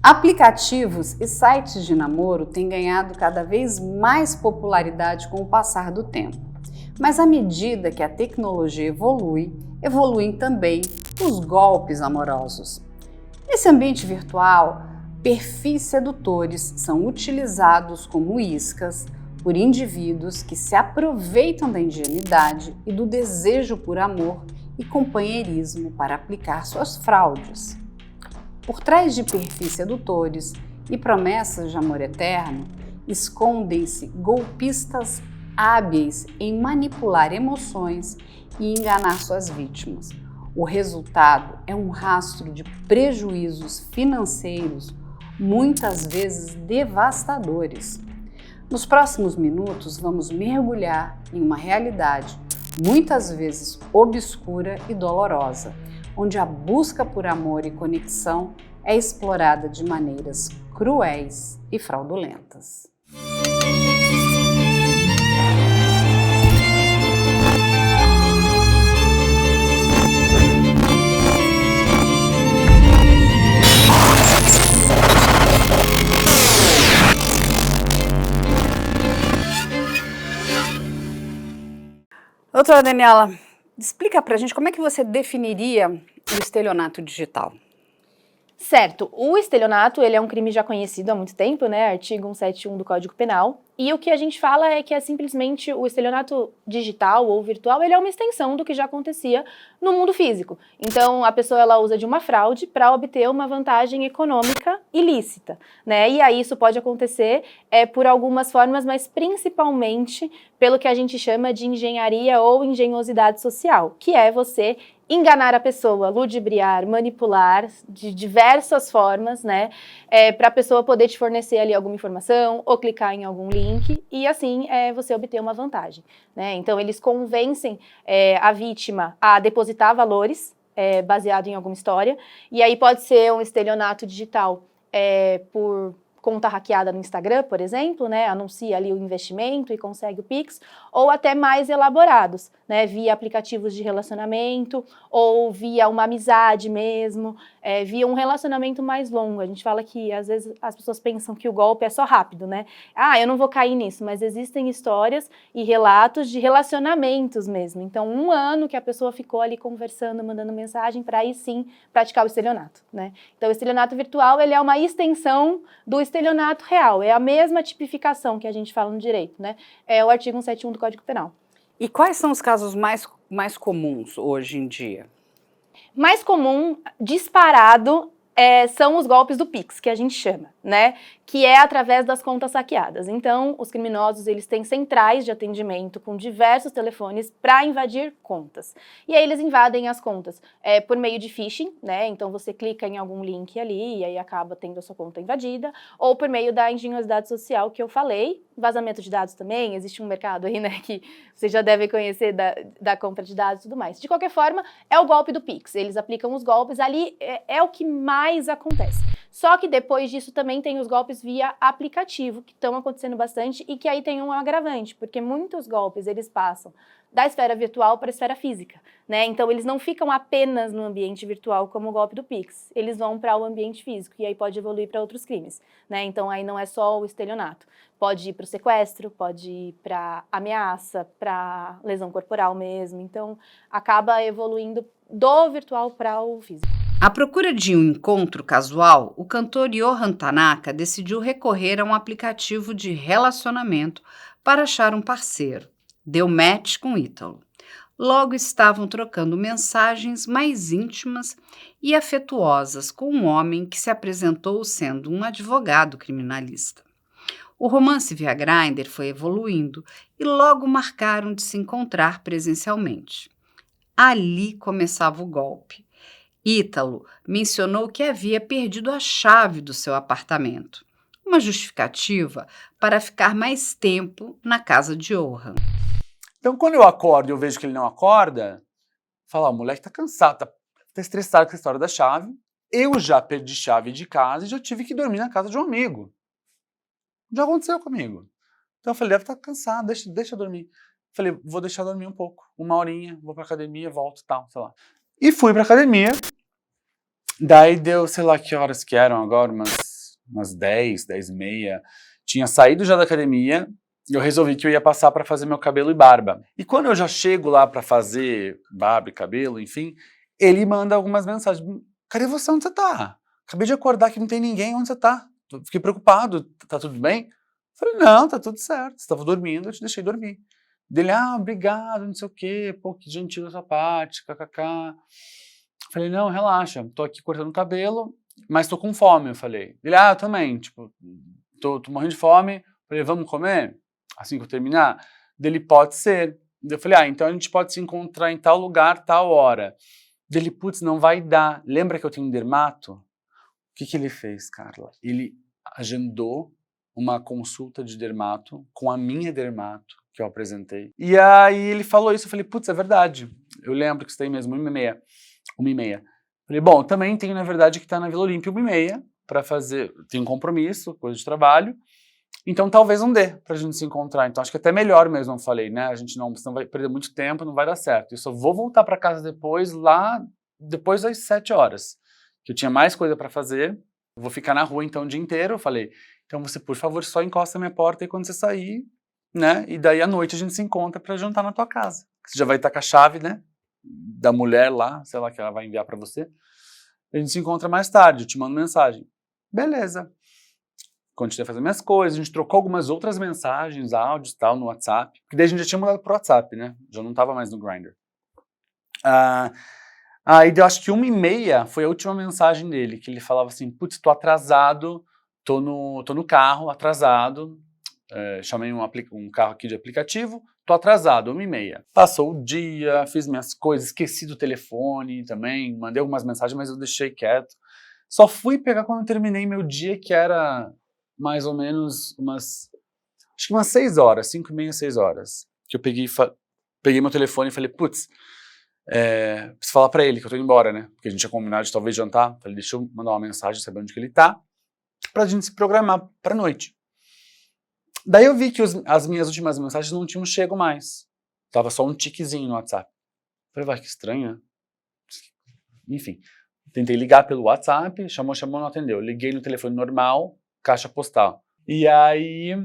Aplicativos e sites de namoro têm ganhado cada vez mais popularidade com o passar do tempo. Mas à medida que a tecnologia evolui, evoluem também os golpes amorosos. Nesse ambiente virtual, perfis sedutores são utilizados como iscas por indivíduos que se aproveitam da ingenuidade e do desejo por amor e companheirismo para aplicar suas fraudes. Por trás de perfis sedutores e promessas de amor eterno, escondem-se golpistas hábeis em manipular emoções e enganar suas vítimas. O resultado é um rastro de prejuízos financeiros, muitas vezes devastadores. Nos próximos minutos, vamos mergulhar em uma realidade muitas vezes obscura e dolorosa, onde a busca por amor e conexão é explorada de maneiras cruéis e fraudulentas. Doutora Daniela, explica pra gente como é que você definiria o estelionato digital. Certo, o estelionato ele é um crime já conhecido há muito tempo, né, artigo 171 do Código Penal, e o que a gente fala é que é simplesmente o estelionato digital ou virtual, ele é uma extensão do que já acontecia no mundo físico. Então, a pessoa ela usa de uma fraude para obter uma vantagem econômica ilícita, né, e aí isso pode acontecer por algumas formas, mas principalmente pelo que a gente chama de engenharia ou engenhosidade social, que é você enganar a pessoa, ludibriar, manipular de diversas formas, né, para a pessoa poder te fornecer ali alguma informação ou clicar em algum link e assim você obter uma vantagem, né? Então eles convencem a vítima a depositar valores baseado em alguma história e aí pode ser um estelionato digital por conta hackeada no Instagram, por exemplo, né, anuncia ali o investimento e consegue o Pix, ou até mais elaborados, né, via aplicativos de relacionamento, ou via uma amizade mesmo, via um relacionamento mais longo. A gente fala que, às vezes, as pessoas pensam que o golpe é só rápido, né, eu não vou cair nisso, mas existem histórias e relatos de relacionamentos mesmo. Então, 1 ano que a pessoa ficou ali conversando, mandando mensagem, para aí sim praticar o estelionato, né. Então, o estelionato virtual, ele é uma extensão do estelionato real, é a mesma tipificação que a gente fala no direito, né? É o artigo 171 do Código Penal. E quais são os casos mais comuns hoje em dia? Mais comum, disparado, são os golpes do Pix, que a gente chama, né? Que é através das contas hackeadas. Então, os criminosos, eles têm centrais de atendimento com diversos telefones para invadir contas. E aí eles invadem as contas por meio de phishing, né? Então você clica em algum link ali e aí acaba tendo a sua conta invadida, ou por meio da engenhosidade social que eu falei, vazamento de dados também, existe um mercado aí, né, que vocês já devem conhecer da compra de dados e tudo mais. De qualquer forma, é o golpe do Pix, eles aplicam os golpes ali, é o que mais acontece. Só que depois disso também tem os golpes via aplicativo, que estão acontecendo bastante e que aí tem um agravante, porque muitos golpes eles passam da esfera virtual para a esfera física, né? Então eles não ficam apenas no ambiente virtual como o golpe do Pix, eles vão para o ambiente físico e aí pode evoluir para outros crimes, né? Então aí não é só o estelionato, pode ir para o sequestro, pode ir para ameaça, para lesão corporal mesmo, então acaba evoluindo do virtual para o físico. À procura de um encontro casual, o cantor Johan Tanaka decidiu recorrer a um aplicativo de relacionamento para achar um parceiro. Deu match com Ítalo. Logo estavam trocando mensagens mais íntimas e afetuosas com um homem que se apresentou sendo um advogado criminalista. O romance via Grindr foi evoluindo e logo marcaram de se encontrar presencialmente. Ali começava o golpe. Ítalo mencionou que havia perdido a chave do seu apartamento, uma justificativa para ficar mais tempo na casa de Johan. Então, quando eu acordo e eu vejo que ele não acorda, falo, o moleque tá cansado, tá estressado com a história da chave, eu já perdi chave de casa e já tive que dormir na casa de um amigo. Já aconteceu comigo. Então eu falei, deve estar cansado, deixa eu dormir. Falei, vou deixar dormir um pouco, 1 horinha, vou pra academia, volto, tal, sei lá. E fui pra academia, daí deu, sei lá que horas que eram agora, umas umas 10, 10h30. Tinha saído já da academia, eu resolvi que eu ia passar para fazer meu cabelo e barba. E quando eu já chego lá para fazer barba e cabelo, enfim, ele manda algumas mensagens. Cadê você? Onde você tá? Acabei de acordar que não tem ninguém, onde você tá? Fiquei preocupado, tá tudo bem? Falei, não, tá tudo certo, você estava dormindo, eu te deixei dormir. Dele, obrigado, não sei o quê, pô, que gentil da sua parte, kkk. Falei, não, relaxa, tô aqui cortando o cabelo, mas tô com fome, eu falei. Ele, eu também, tipo, tô morrendo de fome. Falei, vamos comer? Assim que eu terminar? Dele, pode ser. Eu falei, então a gente pode se encontrar em tal lugar, tal hora. Dele, putz, não vai dar. Lembra que eu tenho um dermato? O que ele fez, Carla? Ele agendou uma consulta de dermato com a minha dermato que eu apresentei. E aí ele falou isso, eu falei, putz, é verdade. Eu lembro que você tem mesmo 1h30. Falei, bom, também tenho, na verdade, que estar na Vila Olímpia 1h30 para fazer, tenho um compromisso, coisa de trabalho, então talvez não dê pra gente se encontrar. Então acho que até melhor mesmo, eu falei, né? A gente não vai perder muito tempo, não vai dar certo. Eu só vou voltar para casa depois, lá depois das 7 horas, que eu tinha mais coisa para fazer. Eu vou ficar na rua então o dia inteiro. Eu falei, então você, por favor, só encosta a minha porta aí quando você sair, né? E daí à noite a gente se encontra para jantar na tua casa. Você já vai estar com a chave, né? Da mulher lá, sei lá, que ela vai enviar para você. A gente se encontra mais tarde, eu te mando mensagem. Beleza. Continuei a fazer minhas coisas, a gente trocou algumas outras mensagens, áudios e tal, no WhatsApp. Porque daí a gente já tinha mudado pro WhatsApp, né? Já não estava mais no Grindr. Aí eu acho que 1h30 foi a última mensagem dele, que ele falava assim, putz, tô atrasado, tô no carro, atrasado, chamei um carro aqui de aplicativo, tô atrasado, 1h30. Passou o dia, fiz minhas coisas, esqueci do telefone também, mandei algumas mensagens, mas eu deixei quieto. Só fui pegar quando eu terminei meu dia, que era mais ou menos acho que umas 6 horas, 5h30, 6 horas, que eu peguei meu telefone e falei, putz, preciso falar pra ele que eu tô indo embora, né? Porque a gente tinha combinado de talvez jantar. Falei, deixa eu mandar uma mensagem, saber onde que ele tá, pra gente se programar pra noite. Daí eu vi que as minhas últimas mensagens não tinham chego mais. Tava só um tiquezinho no WhatsApp. Falei, vai, que estranho, né? Enfim, tentei ligar pelo WhatsApp, chamou, não atendeu. Liguei no telefone normal, caixa postal. E aí,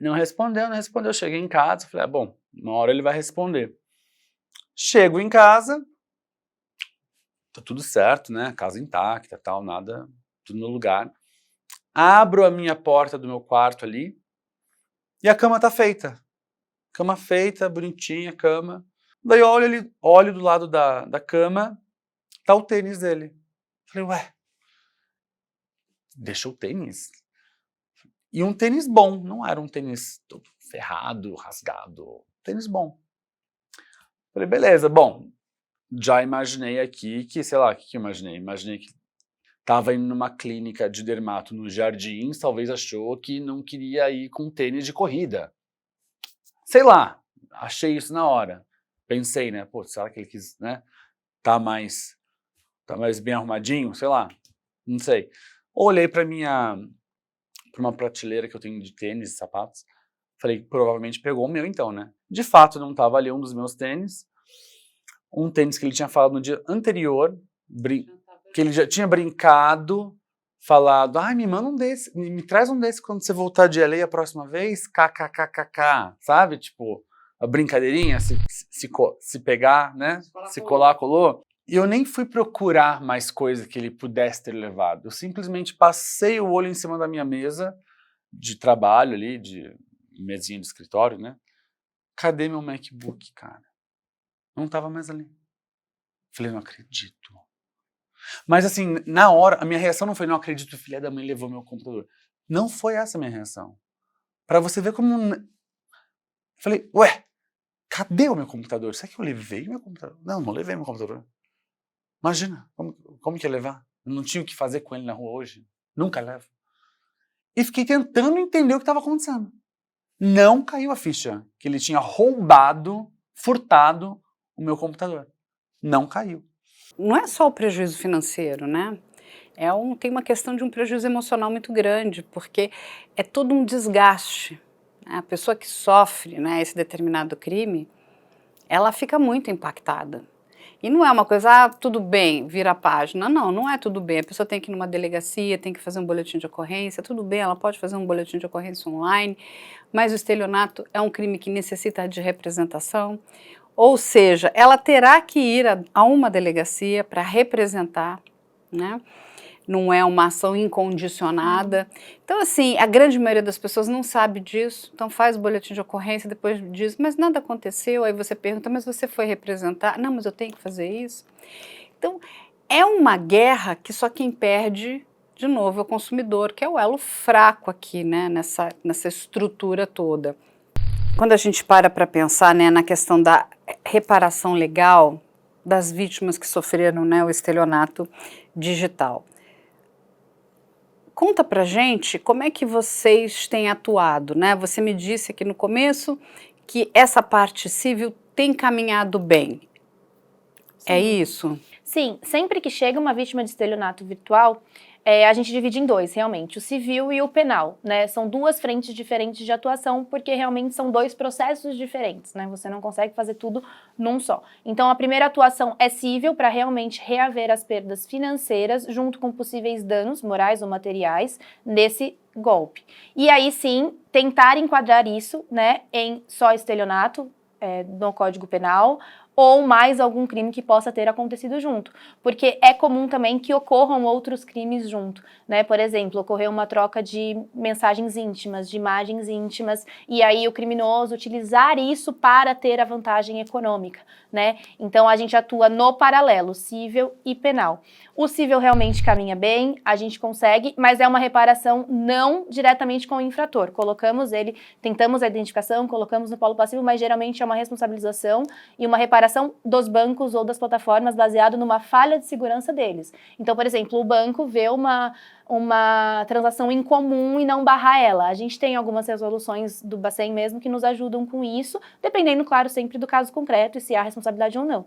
não respondeu. Cheguei em casa, falei, bom, uma hora ele vai responder. Chego em casa, tá tudo certo, né? Casa intacta, tal, nada, tudo no lugar. Abro a minha porta do meu quarto ali e a cama tá feita. Cama feita, bonitinha, cama. Daí eu olho do lado da cama, tá o tênis dele. Falei, ué, deixa o tênis? E um tênis bom, não era um tênis todo ferrado, rasgado, tênis bom. Falei, beleza, bom, já imaginei aqui que, sei lá, o que eu imaginei? Imaginei que tava indo numa clínica de dermato nos Jardins, talvez achou que não queria ir com tênis de corrida. Sei lá, achei isso na hora. Pensei, né, pô, será que ele quis, né, tá mais bem arrumadinho? Sei lá, não sei. Olhei pra uma prateleira que eu tenho de tênis e sapatos. Falei, provavelmente pegou o meu então, né? De fato, não tava ali um dos meus tênis. Um tênis que ele tinha falado no dia anterior, que ele já tinha brincado, falado, me manda um desse, me traz um desse quando você voltar de LA a próxima vez, kkkk, sabe? Tipo, a brincadeirinha, se pegar, né? Se colar, colou. E eu nem fui procurar mais coisa que ele pudesse ter levado. Eu simplesmente passei o olho em cima da minha mesa de trabalho ali, de mesinha de escritório, né? Cadê meu MacBook, cara? Não tava mais ali. Falei, não acredito. Mas assim, na hora, a minha reação não foi, não acredito, filha da mãe levou meu computador. Não foi essa a minha reação. Pra você ver como... Falei, ué, cadê o meu computador? Será que eu levei meu computador? Não levei meu computador. Imagina, como que ia levar? Eu não tinha o que fazer com ele na rua hoje. Nunca levo. E fiquei tentando entender o que estava acontecendo. Não caiu a ficha que ele tinha roubado, furtado o meu computador. Não caiu. Não é só o prejuízo financeiro, né? Tem uma questão de um prejuízo emocional muito grande, porque é todo um desgaste. A pessoa que sofre, né, esse determinado crime, ela fica muito impactada. E não é uma coisa, tudo bem, vira a página. Não, não é tudo bem. A pessoa tem que ir numa delegacia, tem que fazer um boletim de ocorrência, tudo bem, ela pode fazer um boletim de ocorrência online, mas o estelionato é um crime que necessita de representação, ou seja, ela terá que ir a uma delegacia para representar, né? Não é uma ação incondicionada. Então, assim, a grande maioria das pessoas não sabe disso, então faz o boletim de ocorrência, depois diz, mas nada aconteceu, aí você pergunta, mas você foi representar? Não, mas eu tenho que fazer isso. Então, é uma guerra que só quem perde, de novo, é o consumidor, que é o elo fraco aqui, né, nessa estrutura toda. Quando a gente para pensar, né, na questão da reparação legal das vítimas que sofreram, né, o estelionato digital, conta pra gente como é que vocês têm atuado, né? Você me disse aqui no começo que essa parte civil tem caminhado bem. Sim. É isso? Sim, sempre que chega uma vítima de estelionato virtual, a gente divide em dois, realmente, o civil e o penal, né? São duas frentes diferentes de atuação, porque realmente são dois processos diferentes, né? Você não consegue fazer tudo num só. Então, a primeira atuação é civil, para realmente reaver as perdas financeiras, junto com possíveis danos morais ou materiais, nesse golpe. E aí, sim, tentar enquadrar isso, né, em só estelionato, no Código Penal, ou mais algum crime que possa ter acontecido junto. Porque é comum também que ocorram outros crimes junto, né? Por exemplo, ocorreu uma troca de mensagens íntimas, de imagens íntimas, e aí o criminoso utilizar isso para ter a vantagem econômica, né? Então a gente atua no paralelo, civil e penal. O civil realmente caminha bem, a gente consegue, mas é uma reparação não diretamente com o infrator. Colocamos ele, tentamos a identificação, colocamos no polo passivo, mas geralmente é uma responsabilização e uma reparação dos bancos ou das plataformas baseado numa falha de segurança deles. Então, por exemplo, o banco vê uma transação incomum e não barrar ela. A gente tem algumas resoluções do Bacen mesmo que nos ajudam com isso, dependendo, claro, sempre do caso concreto e se há responsabilidade ou não.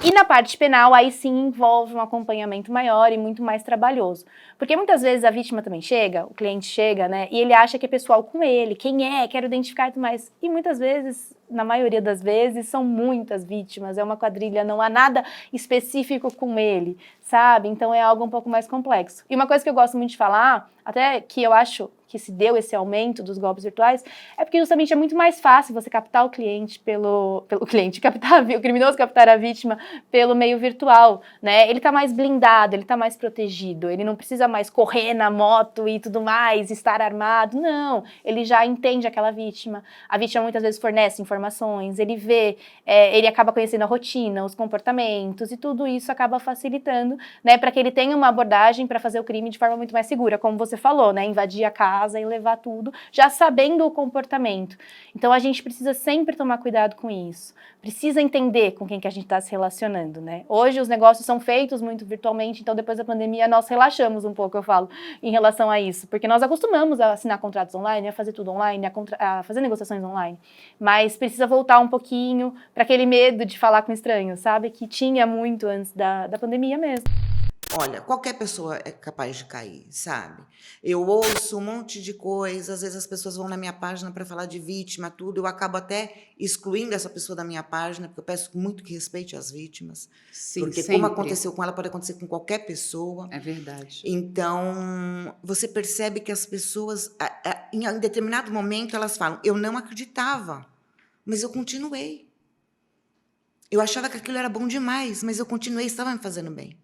E na parte penal, aí sim envolve um acompanhamento maior e muito mais trabalhoso. Porque muitas vezes a vítima também chega, o cliente chega, né, e ele acha que é pessoal com ele, quem é, quero identificar e tudo mais. E muitas vezes, na maioria das vezes, são muitas vítimas, é uma quadrilha, não há nada específico com ele, sabe? Então é algo um pouco mais complexo. E uma coisa que eu gosto muito de falar, até que eu acho que se deu esse aumento dos golpes virtuais, é porque justamente é muito mais fácil você captar o cliente pelo cliente, o criminoso captar a vítima pelo meio virtual, né? Ele tá mais blindado, ele tá mais protegido, ele não precisa mais correr na moto e tudo mais, estar armado, não. Ele já entende aquela vítima, a vítima muitas vezes fornece informações, ele vê, ele acaba conhecendo a rotina, os comportamentos e tudo isso acaba facilitando, né, para que ele tenha uma abordagem para fazer o crime de forma muito mais segura, como você falou, né, invadir a casa e levar tudo, já sabendo o comportamento. Então a gente precisa sempre tomar cuidado com isso, precisa entender com quem que a gente está se relacionando, né. Hoje os negócios são feitos muito virtualmente, então depois da pandemia nós relaxamos um pouco, eu falo, em relação a isso, porque nós acostumamos a assinar contratos online, a fazer tudo online, a fazer negociações online, mas precisa voltar um pouquinho para aquele medo de falar com estranhos, sabe, que tinha muito antes da pandemia mesmo. Olha, qualquer pessoa é capaz de cair, sabe? Eu ouço um monte de coisa, às vezes as pessoas vão na minha página para falar de vítima, tudo, eu acabo até excluindo essa pessoa da minha página, porque eu peço muito que respeite as vítimas. Sim, porque sempre. Como aconteceu com ela, pode acontecer com qualquer pessoa. É verdade. Então, você percebe que as pessoas, em determinado momento, elas falam, eu não acreditava, mas eu continuei. Eu achava que aquilo era bom demais, mas eu continuei, estava me fazendo bem.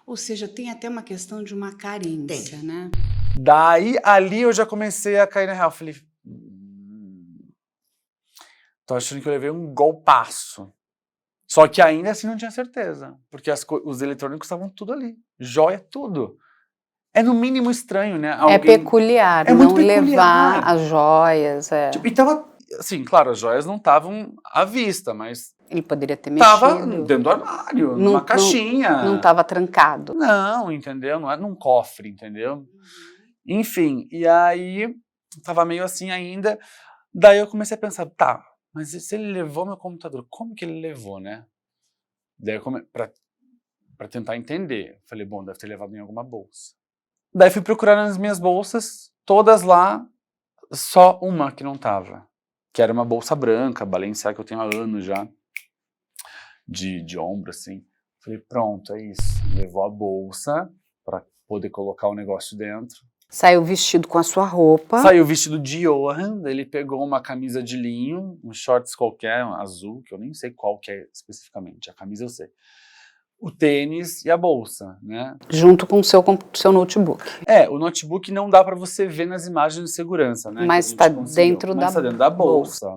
Ou seja, tem até uma questão de uma carência, né? Daí, ali eu já comecei a cair na real. Falei, tô achando que eu levei um golpaço. Só que ainda assim não tinha certeza, porque os eletrônicos estavam tudo ali. Joia, tudo. É no mínimo estranho, né? É peculiar, não levar as joias. Tipo, e tava, assim, claro, as joias não estavam à vista, mas... Ele poderia ter mexido. Tava dentro do armário, numa caixinha. Não estava trancado. Não, entendeu? Não era num cofre, entendeu? Enfim, e aí tava meio assim ainda. Daí eu comecei a pensar, tá, mas se ele levou meu computador, como que ele levou, né? Daí eu pra tentar entender. Falei, bom, deve ter levado em alguma bolsa. Daí fui procurar nas minhas bolsas, todas lá, só uma que não tava. Que era uma bolsa branca, Balenciaga, que eu tenho há anos já. de ombro, assim. Falei, pronto, é isso. Levou a bolsa para poder colocar o negócio dentro. Saiu vestido com a sua roupa. Saiu vestido de Johan, ele pegou uma camisa de linho, um shorts qualquer, um azul, que eu nem sei qual que é especificamente, a camisa eu sei. O tênis e a bolsa, né? Junto com o seu notebook. O notebook não dá para você ver nas imagens de segurança, né? Mas está dentro da bolsa.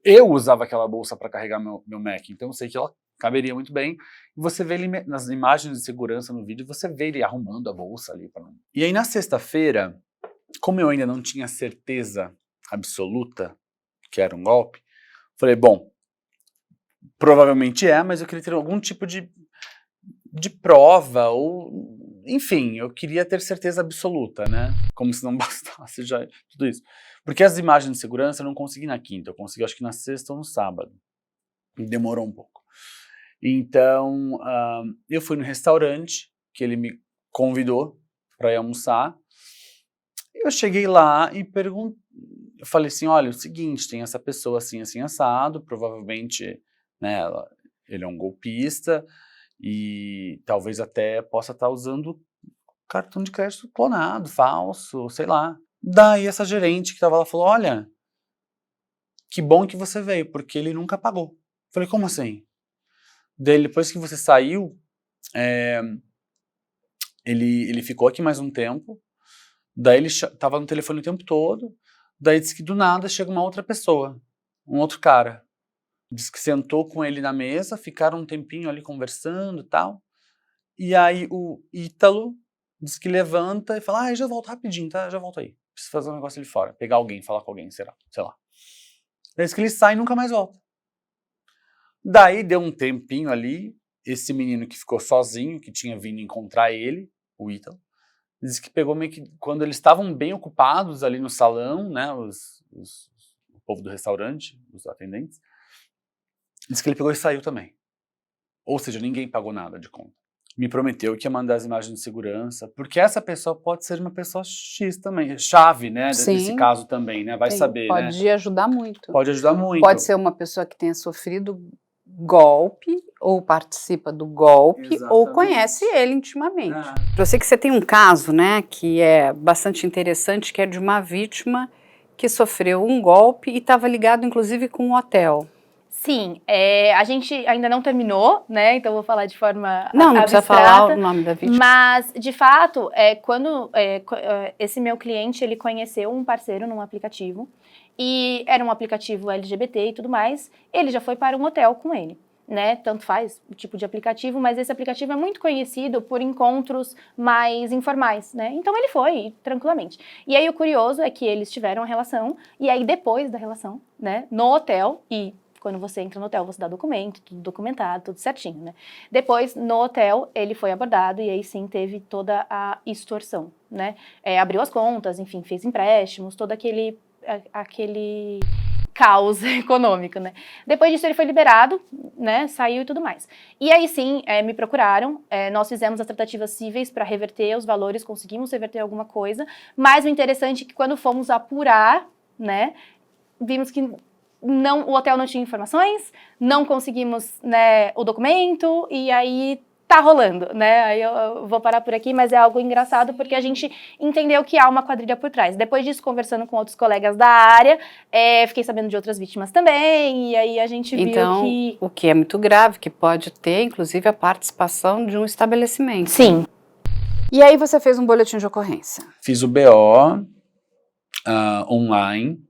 Eu usava aquela bolsa para carregar meu Mac, então eu sei que ela caberia muito bem. E você vê ele nas imagens de segurança no vídeo, você vê ele arrumando a bolsa ali. E aí na sexta-feira, como eu ainda não tinha certeza absoluta que era um golpe, falei, bom, provavelmente mas eu queria ter algum tipo de prova, ou enfim, eu queria ter certeza absoluta, né? Como se não bastasse já tudo isso. Porque as imagens de segurança eu não consegui na quinta, eu consegui acho que na sexta ou no sábado. E demorou um pouco. Então, eu fui no restaurante que ele me convidou para ir almoçar. Eu cheguei lá e eu falei assim, olha, é o seguinte, tem essa pessoa assim, assim, assado, provavelmente, né, ele é um golpista, e talvez até possa estar usando cartão de crédito clonado, falso, sei lá. Daí essa gerente que estava lá falou, olha, que bom que você veio, porque ele nunca pagou. Falei, como assim? Daí depois que você saiu, ele ficou aqui mais um tempo, daí ele estava no telefone o tempo todo, daí disse que do nada chega uma outra pessoa, um outro cara. Diz que sentou com ele na mesa, ficaram um tempinho ali conversando e tal. E aí o Ítalo diz que levanta e fala, já volto rapidinho, tá? Já volto aí. Preciso fazer um negócio ali fora. Pegar alguém, falar com alguém, sei lá. Diz que ele sai e nunca mais volta. Daí deu um tempinho ali, esse menino que ficou sozinho, que tinha vindo encontrar ele, o Ítalo, diz que pegou meio que, quando eles estavam bem ocupados ali no salão, né, o povo do restaurante, os atendentes, diz que ele pegou e saiu também. Ou seja, ninguém pagou nada de conta. Me prometeu que ia mandar as imagens de segurança, porque essa pessoa pode ser uma pessoa X também, chave, né, nesse caso também, né, vai saber, pode né. ajudar muito. Pode ajudar muito. Pode ser uma pessoa que tenha sofrido golpe, ou participa do golpe, ou conhece ele intimamente. Eu sei que você tem um caso, né, que é bastante interessante, que é de uma vítima que sofreu um golpe e estava ligado, inclusive, com um hotel. Sim, a gente ainda não terminou, né? Então vou falar de forma não precisa falar o nome da vítima. Mas, de fato, quando esse meu cliente, ele conheceu um parceiro num aplicativo, e era um aplicativo LGBT e tudo mais, ele já foi para um hotel com ele, né? Tanto faz o tipo de aplicativo, mas esse aplicativo é muito conhecido por encontros mais informais, né? Então ele foi, tranquilamente. E aí o curioso é que eles tiveram a relação, e aí depois da relação, né, no hotel, e quando você entra no hotel, você dá documento, tudo documentado, tudo certinho, né? Depois, no hotel, ele foi abordado e aí sim teve toda a extorsão, né? Abriu as contas, enfim, fez empréstimos, todo aquele caos econômico, né? Depois disso ele foi liberado, né? Saiu e tudo mais. E aí sim, me procuraram, nós fizemos as tratativas cíveis para reverter os valores, conseguimos reverter alguma coisa, mas o interessante é que quando fomos apurar, né? Vimos que o hotel não tinha informações, não conseguimos, né, o documento, e aí tá rolando, né? Aí eu vou parar por aqui, mas é algo engraçado porque a gente entendeu que há uma quadrilha por trás. Depois disso, conversando com outros colegas da área, fiquei sabendo de outras vítimas também, e aí a gente viu que... o que é muito grave, que pode ter, inclusive, a participação de um estabelecimento. Sim. E aí você fez um boletim de ocorrência. Fiz o BO online.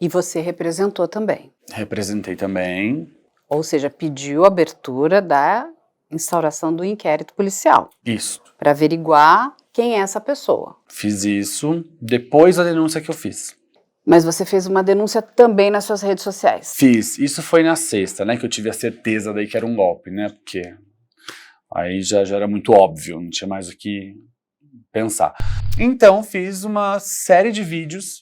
E você representou também. Representei também. Ou seja, pediu a abertura da instauração do inquérito policial. Isso. Para averiguar quem é essa pessoa. Fiz isso depois da denúncia que eu fiz. Mas você fez uma denúncia também nas suas redes sociais. Fiz. Isso foi na sexta, né? Que eu tive a certeza daí que era um golpe, né? Porque aí já era muito óbvio, não tinha mais o que pensar. Então, fiz uma série de vídeos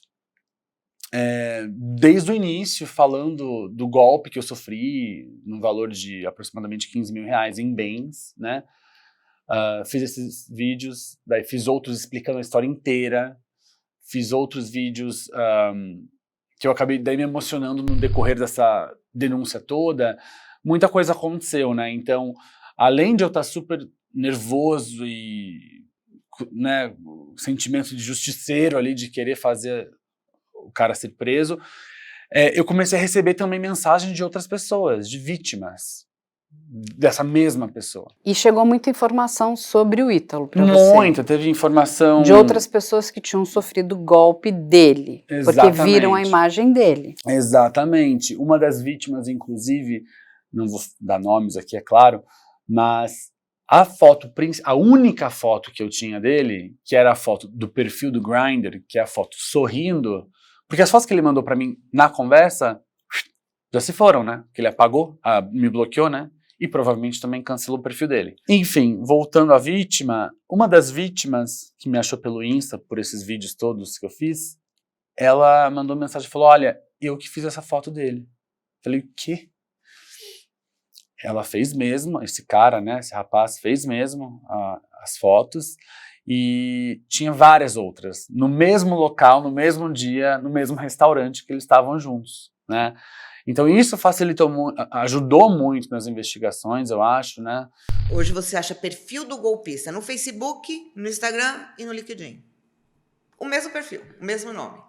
desde o início, falando do golpe que eu sofri, no valor de aproximadamente R$15 mil em bens, né? Fiz esses vídeos, daí fiz outros explicando a história inteira, fiz outros vídeos que eu acabei daí me emocionando no decorrer dessa denúncia toda, muita coisa aconteceu, né? Então, além de eu estar super nervoso e, né, o sentimento de justiceiro ali, de querer fazer o cara ser preso, eu comecei a receber também mensagens de outras pessoas, de vítimas dessa mesma pessoa. E chegou muita informação sobre o Ítalo para você? Muita, teve informação... De outras pessoas que tinham sofrido golpe dele, Exatamente. porque viram a imagem dele. Exatamente. Uma das vítimas, inclusive, não vou dar nomes aqui, é claro, mas a única foto que eu tinha dele, que era a foto do perfil do Grindr, que é a foto sorrindo, porque as fotos que ele mandou pra mim na conversa já se foram, né? Que ele apagou, me bloqueou, né? E provavelmente também cancelou o perfil dele. Enfim, voltando à vítima, uma das vítimas que me achou pelo Insta, por esses vídeos todos que eu fiz, ela mandou mensagem e falou, olha, eu que fiz essa foto dele. Falei, o quê? Ela fez mesmo, esse cara, né, esse rapaz fez mesmo as fotos e tinha várias outras, no mesmo local, no mesmo dia, no mesmo restaurante que eles estavam juntos, né. Então isso facilitou, ajudou muito nas investigações, eu acho, né. Hoje você acha perfil do golpista no Facebook, no Instagram e no LinkedIn. O mesmo perfil, o mesmo nome.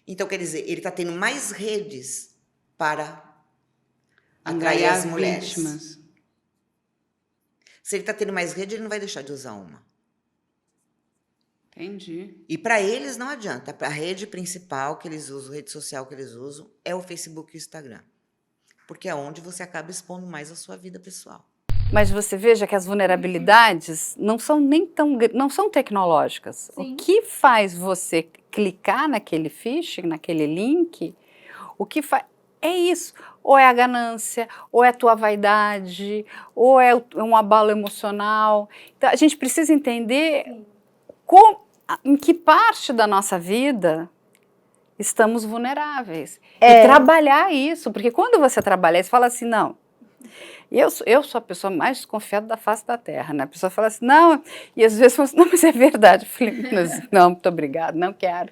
Então, quer dizer, ele está tendo mais redes para atrair as mulheres. Vítimas. Se ele está tendo mais rede, ele não vai deixar de usar uma. Entendi. E para eles não adianta. A rede principal que eles usam, a rede social que eles usam, é o Facebook e o Instagram. Porque é onde você acaba expondo mais a sua vida pessoal. Mas você veja que as vulnerabilidades não são não são tecnológicas. Sim. O que faz você clicar naquele phishing, naquele link, o que faz é isso. Ou é a ganância, ou é a tua vaidade, ou é um abalo emocional. Então, a gente precisa entender em que parte da nossa vida estamos vulneráveis. E trabalhar isso, porque quando você trabalha, você fala assim, não, eu sou a pessoa mais desconfiada da face da Terra, né? A pessoa fala assim, não, e às vezes fala assim, não, mas é verdade. Eu falei, não, muito obrigada, não quero.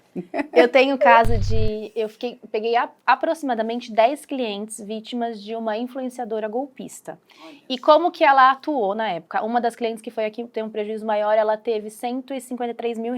Eu tenho caso de, peguei aproximadamente 10 clientes vítimas de uma influenciadora golpista. E como que ela atuou na época? Uma das clientes que foi aqui, tem um prejuízo maior, ela teve R$153 mil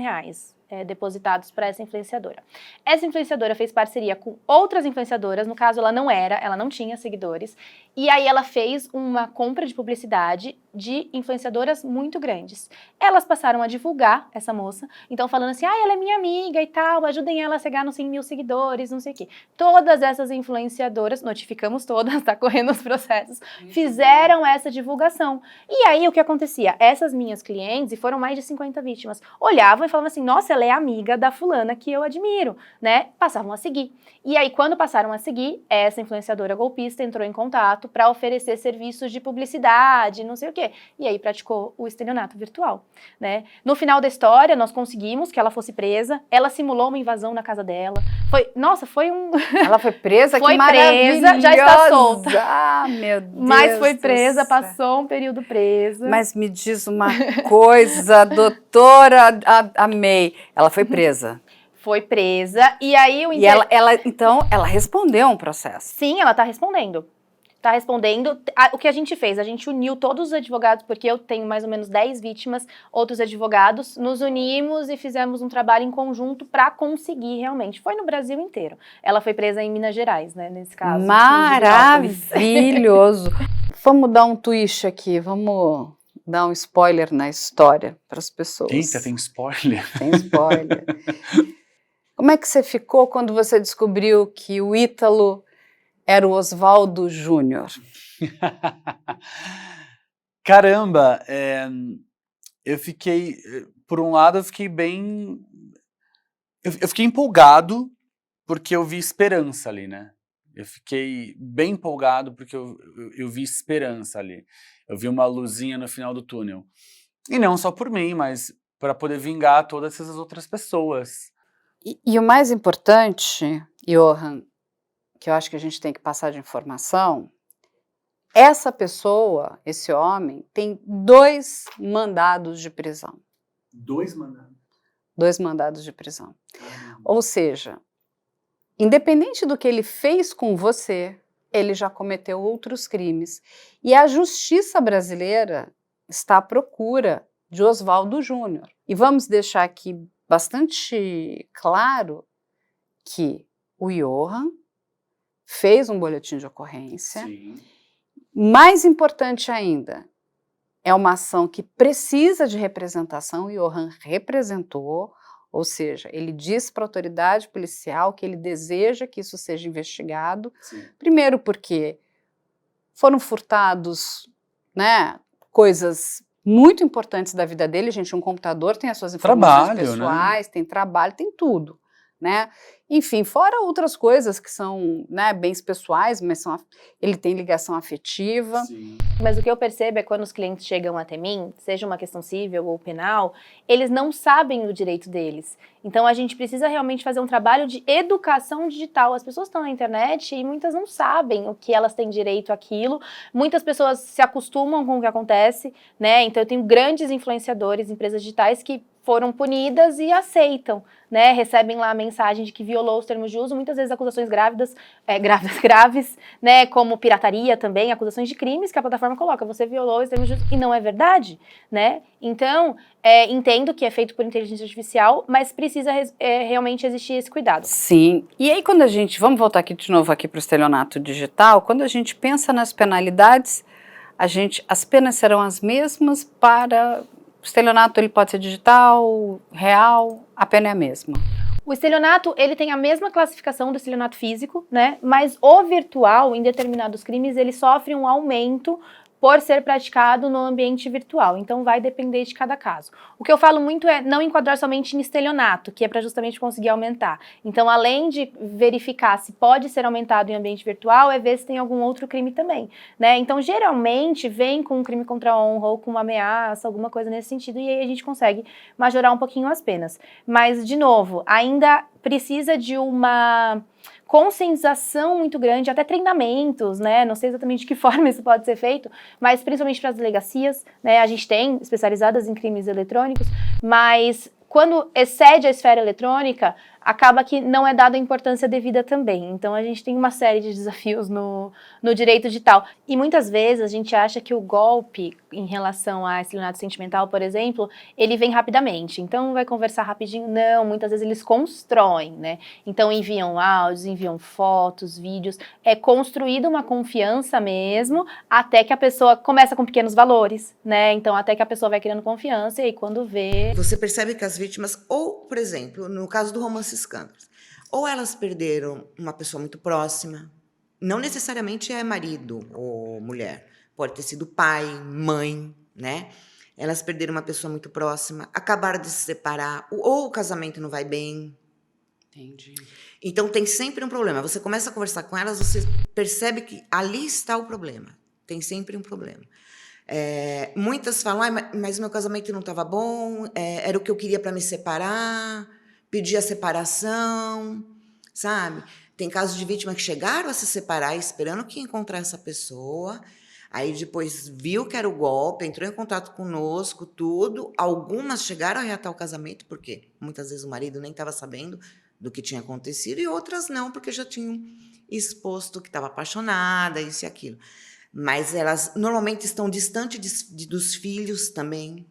depositados para essa influenciadora. Essa influenciadora fez parceria com outras influenciadoras, no caso ela não tinha seguidores, e aí ela fez uma compra de publicidade de influenciadoras muito grandes. Elas passaram a divulgar essa moça, então falando assim, ela é minha amiga e tal, ajudem ela a chegar nos 100 mil seguidores, não sei o quê. Todas essas influenciadoras, notificamos todas, tá correndo os processos, fizeram essa divulgação. E aí o que acontecia? Essas minhas clientes, e foram mais de 50 vítimas, olhavam e falavam assim, nossa, ela é amiga da fulana que eu admiro, né? Passavam a seguir. E aí quando passaram a seguir, essa influenciadora golpista entrou em contato para oferecer serviços de publicidade, não sei o quê. E aí praticou o estelionato virtual, né? No final da história, nós conseguimos que ela fosse presa, ela simulou uma invasão na casa dela. Foi um... Ela foi presa? Foi que presa, já está solta. Ah, meu Deus. Mas foi presa, do céu. passou um período presa. Mas me diz uma coisa, doutora, amei. Ela foi presa. Foi presa, e aí então, ela respondeu um processo. Sim, ela está respondendo. Está respondendo. O que a gente fez? A gente uniu todos os advogados, porque eu tenho mais ou menos 10 vítimas, outros advogados, nos unimos e fizemos um trabalho em conjunto para conseguir realmente. Foi no Brasil inteiro. Ela foi presa em Minas Gerais, né, nesse caso. Maravilhoso! Vamos dar um twist aqui, vamos dar um spoiler na história para as pessoas. Eita, tem spoiler? Tem spoiler. Como é que você ficou quando você descobriu que o Ítalo era o Oswaldo Júnior? Caramba, eu fiquei, por um lado, eu fiquei bem... Eu fiquei empolgado porque eu vi esperança ali, né? Eu fiquei bem empolgado porque eu vi esperança ali. Eu vi uma luzinha no final do túnel. E não só por mim, mas para poder vingar todas essas outras pessoas. E o mais importante, Johan, que eu acho que a gente tem que passar de informação, essa pessoa, esse homem, tem 2 mandados de prisão. 2 mandados? 2 mandados de prisão. Ou seja, independente do que ele fez com você, ele já cometeu outros crimes. E a justiça brasileira está à procura de Oswaldo Júnior. E vamos deixar aqui bastante claro que o Johann fez um boletim de ocorrência. Sim. Mais importante ainda, é uma ação que precisa de representação, o Johann representou, ou seja, ele disse para a autoridade policial que ele deseja que isso seja investigado. Sim. Primeiro porque foram furtados, né, coisas muito importantes da vida dele. Gente, um computador tem as suas informações Trabalho, pessoais, tem trabalho, tem tudo, né? Enfim, fora outras coisas que são, né, bens pessoais, mas ele tem ligação afetiva. Sim. Mas o que eu percebo é quando os clientes chegam até mim, seja uma questão civil ou penal, eles não sabem o direito deles. Então a gente precisa realmente fazer um trabalho de educação digital. As pessoas estão na internet e muitas não sabem o que elas têm direito àquilo. Muitas pessoas se acostumam com o que acontece, né? Então eu tenho grandes influenciadores, empresas digitais que foram punidas e aceitam, né? Recebem lá a mensagem de que violou os termos de uso, muitas vezes acusações graves, né? Como pirataria também, acusações de crimes que a plataforma coloca, você violou os termos de uso, e não é verdade, né? Então, entendo que é feito por inteligência artificial, mas precisa realmente existir esse cuidado. Sim, e aí quando a gente, vamos voltar aqui de novo aqui para o estelionato digital, quando a gente pensa nas penalidades, as penas serão as mesmas para... O estelionato ele pode ser digital, real, a pena é a mesma. O estelionato, ele tem a mesma classificação do estelionato físico, né? Mas o virtual, em determinados crimes, ele sofre um aumento por ser praticado no ambiente virtual. Então, vai depender de cada caso. O que eu falo muito é não enquadrar somente em estelionato, que é para justamente conseguir aumentar. Então, além de verificar se pode ser aumentado em ambiente virtual, é ver se tem algum outro crime também, né? Então, geralmente, vem com um crime contra a honra ou com uma ameaça, alguma coisa nesse sentido, e aí a gente consegue majorar um pouquinho as penas. Mas, de novo, ainda precisa de uma conscientização muito grande, até treinamentos, né? Não sei exatamente de que forma isso pode ser feito, mas principalmente para as delegacias, né? A gente tem especializadas em crimes eletrônicos, mas quando excede a esfera eletrônica, acaba que não é dada a importância devida também. Então, a gente tem uma série de desafios no direito digital. E muitas vezes a gente acha que o golpe em relação a estelionato sentimental, por exemplo, ele vem rapidamente. Então, vai conversar rapidinho? Não, muitas vezes eles constroem, né? Então, enviam áudios, enviam fotos, vídeos. É construída uma confiança mesmo, até que a pessoa começa com pequenos valores, né? Então, até que a pessoa vai criando confiança e aí quando vê... Você percebe que as vítimas, ou, por exemplo, no caso do romance escândalos, ou elas perderam uma pessoa muito próxima, não necessariamente é marido ou mulher, pode ter sido pai, mãe, né? Elas perderam uma pessoa muito próxima, acabaram de se separar, ou o casamento não vai bem. Entendi. Então tem sempre um problema. Você começa a conversar com elas, você percebe que ali está o problema. Tem sempre um problema. Muitas falam, mas meu casamento não estava bom, era o que eu queria para me separar, pedi a separação, sabe? Tem casos de vítimas que chegaram a se separar esperando que ia encontrar essa pessoa, aí depois viu que era o golpe, entrou em contato conosco, tudo. Algumas chegaram a reatar o casamento, porque muitas vezes o marido nem estava sabendo do que tinha acontecido, e outras não, porque já tinham exposto que estava apaixonada, isso e aquilo. Mas elas normalmente estão distantes dos filhos também.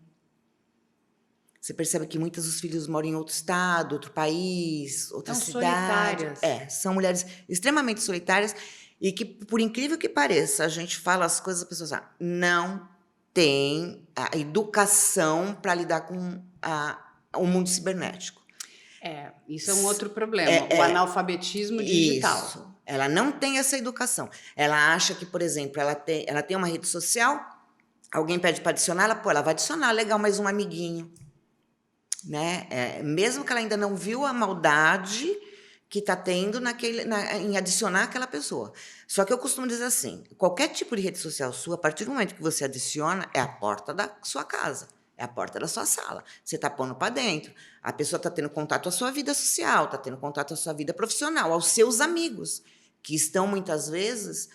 Você percebe que muitas dos filhos moram em outro estado, outro país, outra cidade. Solitárias. São mulheres extremamente solitárias e que, por incrível que pareça, a gente fala as coisas, as pessoas não têm a educação para lidar com o mundo cibernético. Isso é um outro problema, o analfabetismo digital. Isso. Ela não tem essa educação. Ela acha que, por exemplo, ela tem uma rede social, alguém pede para adicionar, ela vai adicionar, legal, mais um amiguinho. Né? Mesmo que ela ainda não viu a maldade que está tendo em adicionar aquela pessoa. Só que eu costumo dizer assim, qualquer tipo de rede social sua, a partir do momento que você adiciona, é a porta da sua casa. É a porta da sua sala. Você está pondo para dentro. A pessoa está tendo contato à sua vida social, está tendo contato à sua vida profissional, aos seus amigos, que estão, muitas vezes,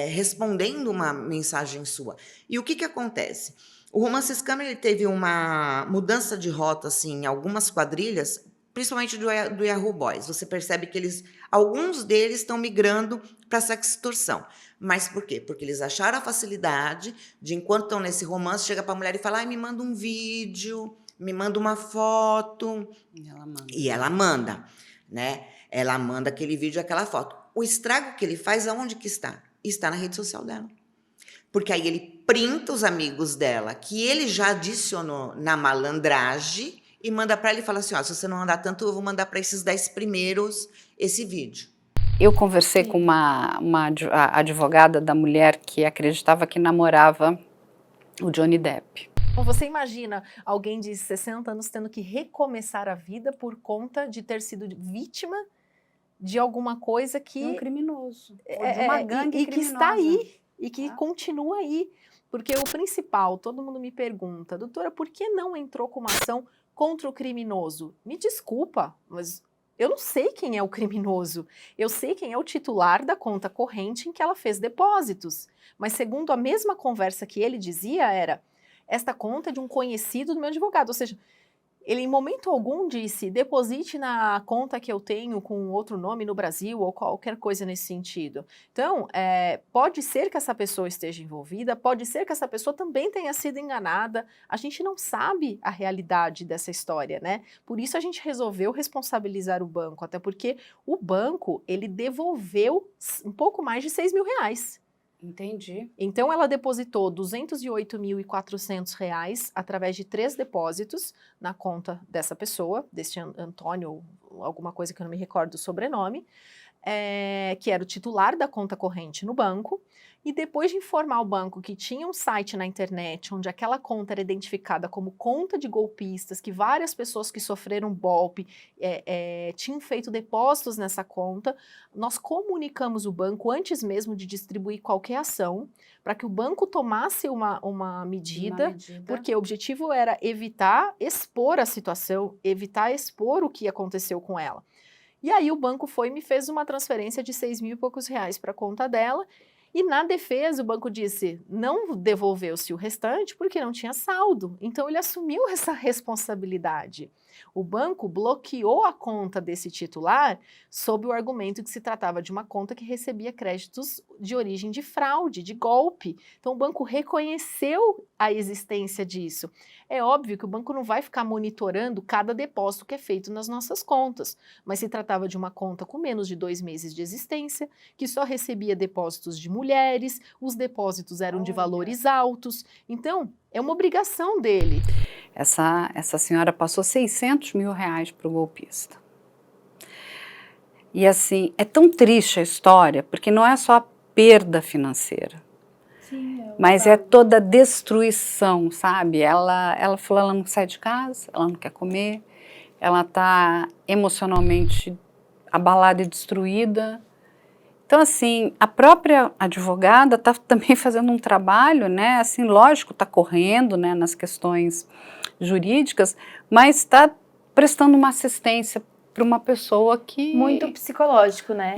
respondendo uma mensagem sua. E o que acontece? O romance scam ele teve uma mudança de rota assim, em algumas quadrilhas, principalmente do Yahoo Boys. Você percebe que alguns deles estão migrando para sextorção. Mas por quê? Porque eles acharam a facilidade de, enquanto estão nesse romance, chega para a mulher e fala: me manda um vídeo, me manda uma foto. E ela manda, né? Ela manda aquele vídeo, aquela foto. O estrago que ele faz, aonde que está? Está na rede social dela. Porque aí ele printa os amigos dela, que ele já adicionou na malandragem, e manda para ela e fala assim: se você não mandar tanto, eu vou mandar para esses 10 primeiros esse vídeo. Eu conversei com uma advogada da mulher que acreditava que namorava o Johnny Depp. Então, você imagina alguém de 60 anos tendo que recomeçar a vida por conta de ter sido vítima de alguma coisa que... um criminoso. Ou de uma gangue e criminosa. que está aí, e que continua aí. Porque o principal, todo mundo me pergunta: doutora, por que não entrou com uma ação contra o criminoso? Me desculpa, mas eu não sei quem é o criminoso. Eu sei quem é o titular da conta corrente em que ela fez depósitos. Mas segundo a mesma conversa que ele dizia, esta conta é de um conhecido do meu advogado. Ou seja, ele em momento algum disse: deposite na conta que eu tenho com outro nome no Brasil, ou qualquer coisa nesse sentido. Então, pode ser que essa pessoa esteja envolvida, pode ser que essa pessoa também tenha sido enganada. A gente não sabe a realidade dessa história, né? Por isso a gente resolveu responsabilizar o banco, até porque o banco, ele devolveu um pouco mais de R$6.000. Entendi. Então, ela depositou R$208.400 através de 3 depósitos na conta dessa pessoa, desse Antônio, alguma coisa que eu não me recordo do sobrenome, que era o titular da conta corrente no banco. E depois de informar o banco que tinha um site na internet onde aquela conta era identificada como conta de golpistas, que várias pessoas que sofreram golpe tinham feito depósitos nessa conta, nós comunicamos o banco antes mesmo de distribuir qualquer ação, para que o banco tomasse uma medida, porque o objetivo era evitar expor a situação, evitar expor o que aconteceu com ela. E aí o banco foi e me fez uma transferência de R$6.000 e poucos para a conta dela. E na defesa, o banco disse: não devolveu-se o restante porque não tinha saldo. Então, ele assumiu essa responsabilidade. O banco bloqueou a conta desse titular sob o argumento que se tratava de uma conta que recebia créditos de origem de fraude, de golpe. Então, o banco reconheceu a existência disso. É óbvio que o banco não vai ficar monitorando cada depósito que é feito nas nossas contas, mas se tratava de uma conta com menos de 2 meses de existência, que só recebia depósitos de mulheres, os depósitos eram de valores altos. Então, é uma obrigação dele. Essa senhora passou R$600.000 para o golpista. E assim, é tão triste a história, porque não é só a perda financeira. Sim, mas é toda a destruição, sabe? Ela falou: ela não sai de casa, ela não quer comer, ela está emocionalmente abalada e destruída. Então, assim, a própria advogada está também fazendo um trabalho, né? Assim, lógico, está correndo, né, nas questões jurídicas, mas está prestando uma assistência para uma pessoa que... Muito psicológico, né?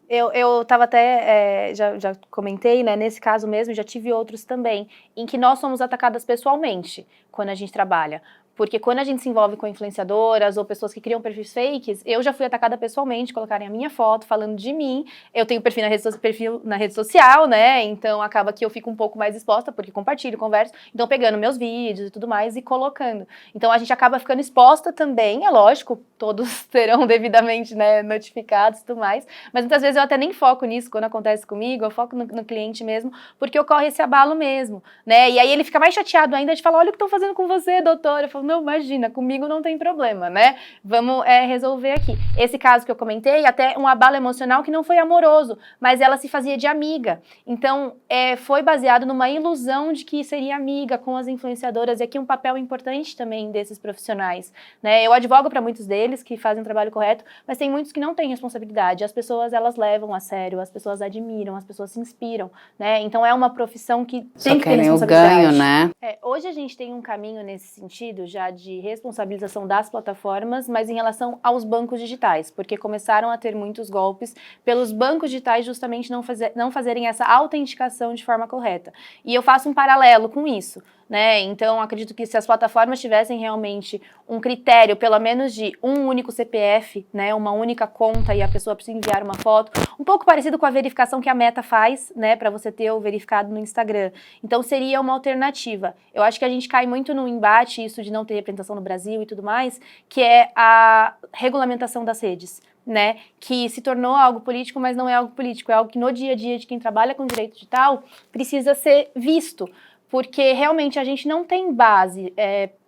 Eu estava até, já comentei, né, nesse caso mesmo, já tive outros também, em que nós somos atacadas pessoalmente quando a gente trabalha. Porque quando a gente se envolve com influenciadoras ou pessoas que criam perfis fakes, eu já fui atacada pessoalmente, colocarem a minha foto falando de mim. Eu tenho perfil na rede social, né? Então acaba que eu fico um pouco mais exposta, porque compartilho, converso. Então pegando meus vídeos e tudo mais e colocando. Então a gente acaba ficando exposta também, é lógico, todos serão devidamente, né, notificados e tudo mais. Mas muitas vezes eu até nem foco nisso quando acontece comigo, eu foco no cliente mesmo, porque ocorre esse abalo mesmo, né? E aí ele fica mais chateado ainda de falar: olha o que estão fazendo com você, doutora. Eu falo: não, imagina, comigo não tem problema, né? Vamos resolver aqui. Esse caso que eu comentei, até um abalo emocional que não foi amoroso, mas ela se fazia de amiga. Então, foi baseado numa ilusão de que seria amiga com as influenciadoras, e aqui um papel importante também desses profissionais, né? Eu advogo para muitos deles que fazem o trabalho correto, mas tem muitos que não têm responsabilidade. As pessoas, elas levam a sério, as pessoas admiram, as pessoas se inspiram, né? Então, é uma profissão que tem que ter responsabilidade. O ganho, né? Hoje a gente tem um caminho nesse sentido, já de responsabilização das plataformas, mas em relação aos bancos digitais, porque começaram a ter muitos golpes pelos bancos digitais justamente não fazerem essa autenticação de forma correta. E eu faço um paralelo com isso. né? Então, acredito que se as plataformas tivessem realmente um critério, pelo menos de um único CPF, né, uma única conta e a pessoa precisa enviar uma foto, um pouco parecido com a verificação que a Meta faz, né, para você ter o verificado no Instagram. Então, seria uma alternativa. Eu acho que a gente cai muito no embate, isso de não ter representação no Brasil e tudo mais, que é a regulamentação das redes, né, que se tornou algo político, mas não é algo político, é algo que no dia a dia de quem trabalha com direito digital precisa ser visto, porque realmente a gente não tem base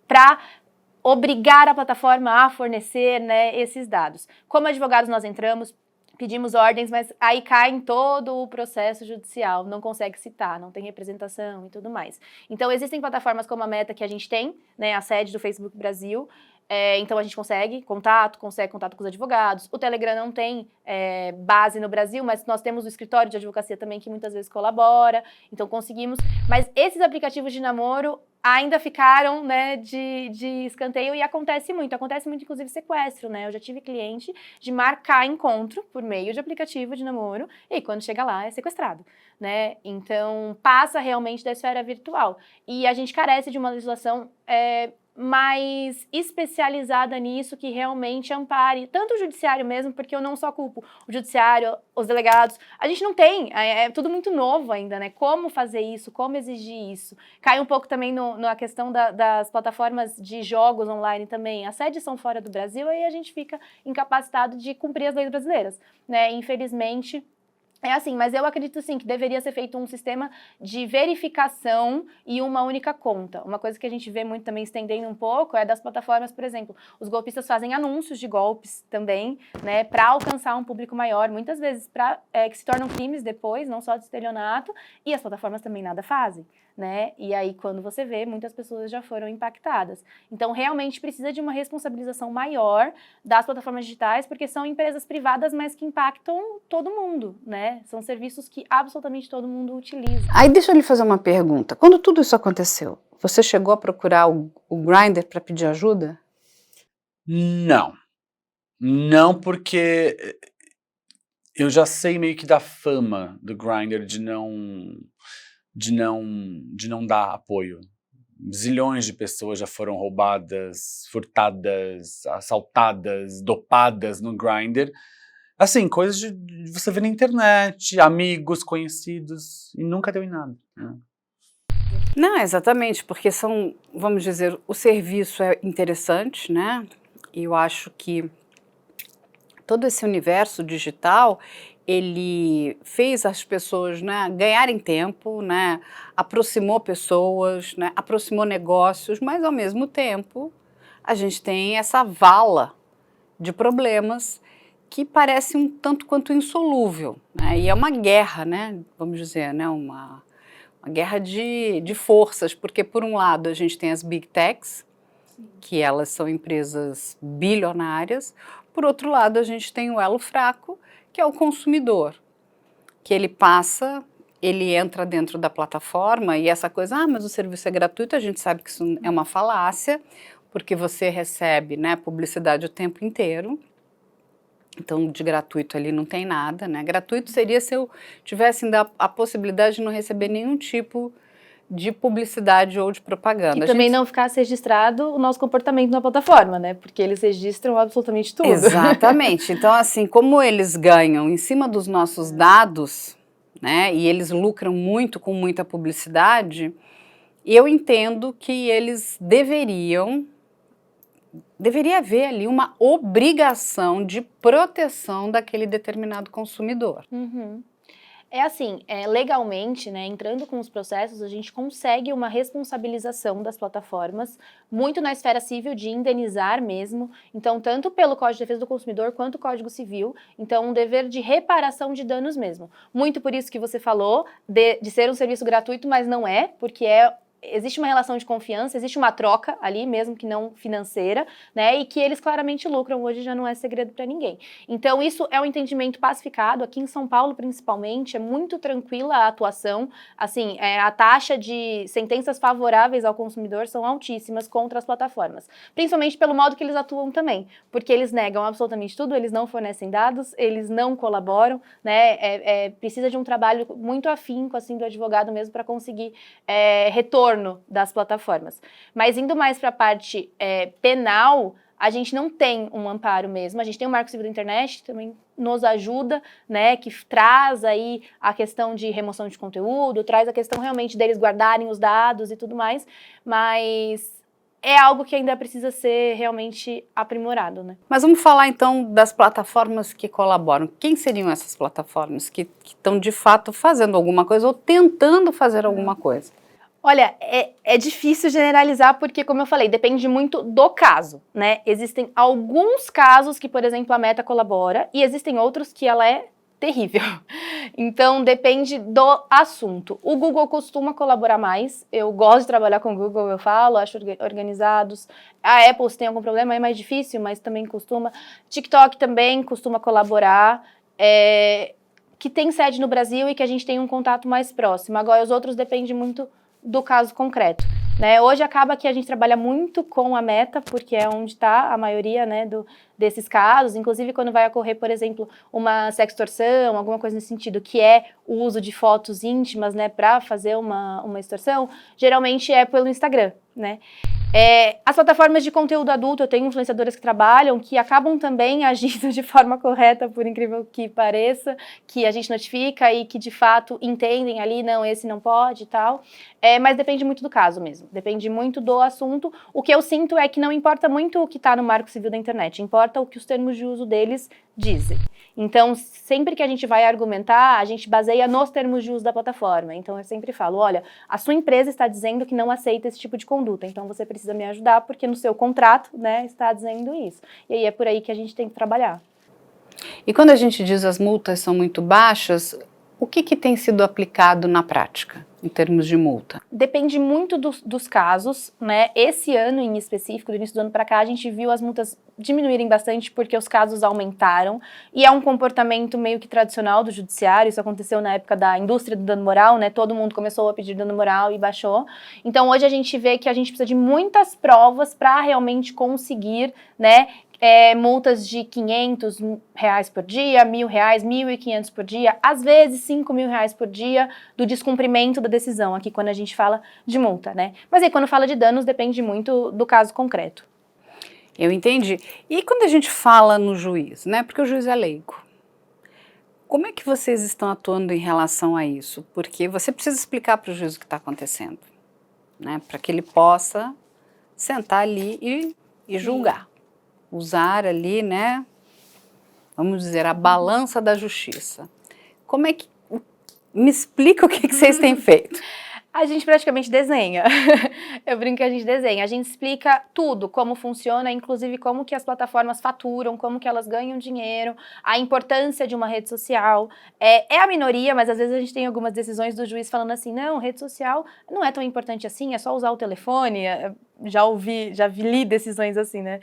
para obrigar a plataforma a fornecer, né, esses dados. Como advogados nós entramos, pedimos ordens, mas aí cai em todo o processo judicial, não consegue citar, não tem representação e tudo mais. Então existem plataformas como a Meta que a gente tem, né, a sede do Facebook Brasil, então a gente consegue contato com os advogados. O Telegram não tem base no Brasil, mas nós temos o escritório de advocacia também que muitas vezes colabora, então conseguimos. Mas esses aplicativos de namoro ainda ficaram, né, de escanteio e acontece muito inclusive sequestro, né? Eu já tive cliente de marcar encontro por meio de aplicativo de namoro e quando chega lá é sequestrado, né? Então passa realmente da esfera virtual e a gente carece de uma legislação mais especializada nisso, que realmente ampare tanto o judiciário mesmo, porque eu não só culpo o judiciário, os delegados, a gente não tem, é tudo muito novo ainda, né? Como fazer isso, como exigir isso. Cai um pouco também na questão das plataformas de jogos online também. As sedes são fora do Brasil, aí a gente fica incapacitado de cumprir as leis brasileiras, né? Infelizmente, é assim, mas eu acredito sim que deveria ser feito um sistema de verificação e uma única conta. Uma coisa que a gente vê muito também estendendo um pouco é das plataformas, por exemplo, os golpistas fazem anúncios de golpes também, né, para alcançar um público maior, muitas vezes que se tornam crimes depois, não só de estelionato, e as plataformas também nada fazem, né? E aí quando você vê, muitas pessoas já foram impactadas. Então realmente precisa de uma responsabilização maior das plataformas digitais, porque são empresas privadas, mas que impactam todo mundo, né? São serviços que absolutamente todo mundo utiliza. Aí deixa eu lhe fazer uma pergunta. Quando tudo isso aconteceu, você chegou a procurar o Grindr para pedir ajuda? Não. Não, porque eu já sei meio que da fama do Grindr de não dar apoio. Zilhões de pessoas já foram roubadas, furtadas, assaltadas, dopadas no Grindr. Assim, coisas de você ver na internet, amigos, conhecidos, e nunca deu em nada, né? Não, exatamente, porque vamos dizer, o serviço é interessante, né? E eu acho que todo esse universo digital, ele fez as pessoas, né, ganharem tempo, né, aproximou pessoas, né, aproximou negócios, mas ao mesmo tempo a gente tem essa vala de problemas que parece um tanto quanto insolúvel, né, e é uma guerra, né, vamos dizer, né, uma guerra de forças, porque por um lado a gente tem as Big Techs, que elas são empresas bilionárias, por outro lado a gente tem o elo fraco, que é o consumidor, que ele entra dentro da plataforma e essa coisa, mas o serviço é gratuito, a gente sabe que isso é uma falácia, porque você recebe, né, publicidade o tempo inteiro, então de gratuito ali não tem nada, né? Gratuito seria se eu tivesse a possibilidade de não receber nenhum tipo de publicidade ou de propaganda. E também não ficasse registrado o nosso comportamento na plataforma, né? Porque eles registram absolutamente tudo. Exatamente. Então, assim, como eles ganham em cima dos nossos dados, né? E eles lucram muito com muita publicidade, eu entendo que eles deveria haver ali uma obrigação de proteção daquele determinado consumidor. Uhum. É assim, legalmente, né, entrando com os processos, a gente consegue uma responsabilização das plataformas, muito na esfera civil, de indenizar mesmo, então tanto pelo Código de Defesa do Consumidor quanto o Código Civil, então um dever de reparação de danos mesmo. Muito por isso que você falou, de ser um serviço gratuito, mas não é, porque existe uma relação de confiança, existe uma troca ali, mesmo que não financeira, né, e que eles claramente lucram, hoje já não é segredo para ninguém. Então isso é um entendimento pacificado, aqui em São Paulo principalmente, é muito tranquila a atuação, assim, a taxa de sentenças favoráveis ao consumidor são altíssimas contra as plataformas, principalmente pelo modo que eles atuam também, porque eles negam absolutamente tudo, eles não fornecem dados, eles não colaboram, né, precisa de um trabalho muito afinco, assim, do advogado mesmo para conseguir retorno entorno das plataformas. Mas indo mais para a parte penal, a gente não tem um amparo mesmo. A gente tem o Marco Civil da Internet, que também nos ajuda, né, que traz aí a questão de remoção de conteúdo, traz a questão realmente deles guardarem os dados e tudo mais, mas é algo que ainda precisa ser realmente aprimorado, né? Mas vamos falar então das plataformas que colaboram. Quem seriam essas plataformas que estão de fato fazendo alguma coisa ou tentando fazer alguma coisa? Olha, é difícil generalizar porque, como eu falei, depende muito do caso, né? Existem alguns casos que, por exemplo, a Meta colabora e existem outros que ela é terrível. Então, depende do assunto. O Google costuma colaborar mais. Eu gosto de trabalhar com o Google, eu falo, acho organizados. A Apple, se tem algum problema, é mais difícil, mas também costuma. TikTok também costuma colaborar. Que tem sede no Brasil e que a gente tem um contato mais próximo. Agora, os outros dependem muito do caso concreto, né? Hoje acaba que a gente trabalha muito com a Meta, porque é onde está a maioria, né, desses casos, inclusive quando vai ocorrer, por exemplo, uma sextorção, alguma coisa nesse sentido, que é o uso de fotos íntimas, né, para fazer uma extorsão, geralmente é pelo Instagram, né? As plataformas de conteúdo adulto, eu tenho influenciadoras que trabalham, que acabam também agindo de forma correta, por incrível que pareça, que a gente notifica e que de fato entendem ali, não, esse não pode e tal, mas depende muito do caso mesmo, depende muito do assunto. O que eu sinto é que não importa muito o que está no Marco Civil da Internet, importa o que os termos de uso deles dizem. Então, sempre que a gente vai argumentar, a gente baseia nos termos de uso da plataforma. Então, eu sempre falo, olha, a sua empresa está dizendo que não aceita esse tipo de conduta, então você precisa me ajudar porque no seu contrato, né, está dizendo isso. E aí é por aí que a gente tem que trabalhar. E quando a gente diz as multas são muito baixas, o que tem sido aplicado na prática, em termos de multa? Depende muito dos casos, né? Esse ano em específico, do início do ano para cá, a gente viu as multas diminuírem bastante porque os casos aumentaram e é um comportamento meio que tradicional do judiciário. Isso aconteceu na época da indústria do dano moral, né? Todo mundo começou a pedir dano moral e baixou. Então hoje a gente vê que a gente precisa de muitas provas para realmente conseguir, né, multas de R$500 por dia, R$1.000, R$1.500 por dia, às vezes R$5.000 por dia do descumprimento da decisão, aqui quando a gente fala de multa, né? Mas aí quando fala de danos depende muito do caso concreto. Eu entendi. E quando a gente fala no juiz, né? Porque o juiz é leigo. Como é que vocês estão atuando em relação a isso? Porque você precisa explicar para o juiz o que está acontecendo, né? Para que ele possa sentar ali e julgar. Usar ali, né, vamos dizer, a balança da justiça. Como é que... Me explica o que vocês têm feito. A gente praticamente desenha. Eu brinco que a gente desenha. A gente explica tudo, como funciona, inclusive como que as plataformas faturam, como que elas ganham dinheiro, a importância de uma rede social. É a minoria, mas às vezes a gente tem algumas decisões do juiz falando assim, não, rede social não é tão importante assim, é só usar o telefone. Já li decisões assim, né?